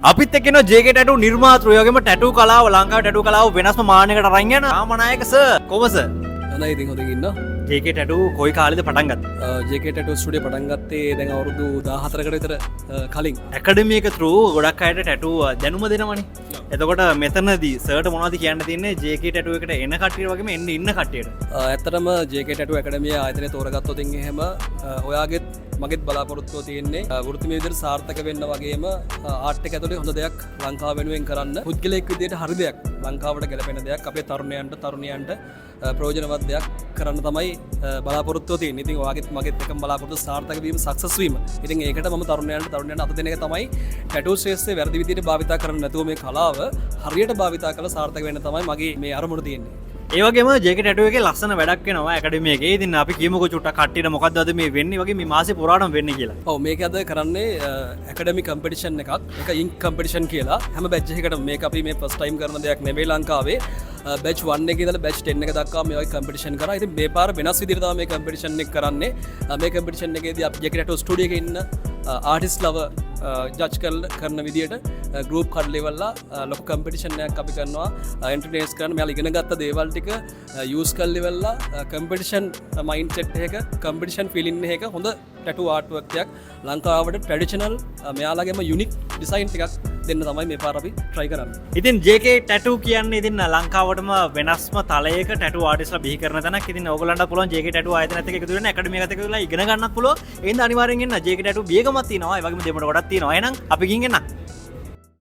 අපිත් එක්කන ජේකේ ටැටු නිර්මාතෘයෝ වගේම ටැටු කලාව ලංකාවේ ටැටු කලාව වෙනස්ම මානයකට අරන් යන රාමනායක සර් කොහොමද සර්? හොඳයි ඉතින් හොඳින් ඉන්නවා. ජේකේ ටැටු කොයි කාලෙද පටන් ගත්තේ? ජේකේ ටැටු ස්ටුඩියෝ පටන් ගත්තේ දැන් අවුරුදු 14කට විතර කලින්. ඇකඩමි එක through ගොඩක් අයට ටැටු දැනුම දෙනවනේ. එතකොට මෙතනදී සර්ට මොනවද කියන්න තියෙන්නේ ජේකේ ටැටු එකට එන කට්ටිය වගේම එන්න ඉන්න කට්ටියට? ඇත්තටම ජේකේ ටැටු ඇකඩමිය ආයතනය තෝරගත්තොත් එහෙම ඔයාගෙත් මගෙත් බලාපොරොත්තුව තියෙන්නේ වෘත්තිමය විදිහට සාර්ථක වෙන්න වගේම ආර්ට් එක ඇතුලේ හොඳ දෙයක් ලංකාව වෙනුවෙන් කරන්න. පුද්ගලයෙක් විදිහට හරි දෙයක් ලංකාවට ගැලපෙන දෙයක් අපේ තරුණයන්ට ප්‍රයෝජනවත් දෙයක් කරන්න තමයි බලාපොරොත්තුව තියෙන්නේ. ඉතින් ඔයාගෙත් මගෙත් එකම බලාපොරොත්තුව සාර්ථක වීම සක්සස් වීම. ඉතින් ඒකට මම තරුණයන්ට අත දෙන එක තමයි ටැටු ශ්‍රේෂ්ඨය වැරදි විදිහට භාවිතා කරන්න නැතුව මේ කලාව හරියට භාවිතා කරලා සාර්ථක වෙන්න තමයි මගේ මේ අරමුණ තියෙන්නේ. ඒවගේම ජේකේ ටැටු එකේ ලස්සන වැඩක් වෙනවා ඇකඩමි එකේ. ඉතින් අපි කියමුකෝ චුට්ටක් කට්ටියට මොකද්ද අද මේ වෙන්නේ වගේ මේ මාසේ පුරාටම වෙන්නේ කියලා. ඔව් මේක අද කරන්නේ ඇකඩමි කම්පිටිෂන් එකක්. ඒක ඉන්ක් කම්පිටිෂන් කියලා. හැම බැච් එකකටම මේක අපි මේ ෆස්ට් ටයිම් කරන දෙයක් නෙවෙයි ලංකාවේ. බැච් 1 එකේ ඉඳලා බැච් 10 එක දක්වා මේ වගේ කම්පිටිෂන් කරා. ඉතින් මේ පාර වෙනස් විදිහට තමයි මේ කම්පිටිෂන් එක කරන්නේ. මේ කම්පිටිෂන් එකේදී අපි ජේකේ ටැටු ස්ටුඩියෝ එකේ ඉන්න ආටිස්ට්ලව ජජ් කරන විදිහට ගෲප් කඩ් ලෙවල්ලා ලොකු කම්පිටිෂන් එකක් අපි කරනවා. එන්ටර්ටේන්ස් කරන මෙයාලා ඉගෙන ගත්ත දේවල් ටික යූස් කරලා ඉවරලා කම්පිටිෂන් මයින්ඩ් සෙට් එක කම්පිටිෂන් ෆීලින් එක හොඳ ටැටු ආර්ට් වර්ක් එකක් ලංකාවට ට්‍රැඩිෂනල් මෙයාලගේම යුනික් ඩිසයින් ටිකක් දෙන්න තමයි මේ පාර අපි try කරන්නේ. ඉතින් ජේකේ ටැටු කියන්නේ ඉතින් ලංකාවටම වෙනස්ම තලයක ටැටු ආටිස්ට්ලා බිහි කරන තැනක්. ඉතින් ඕගොල්ලන්ට පුළුවන් ජේකේ ටැටු ආයතනයත් එක්ක එකතු වෙන්න ඇකඩමි එකත් එක්ක ඉගෙන ගන්නත් පුළුවන්. ඒ හින්දා අනිවාර්යෙන් එන්න ජේකේ ටැටු බියගමක් තියෙනවා. ඒ වගේම දෙමඩ කොටක් තියෙනවා. එහෙනම් අපි ගිහින් එන්න.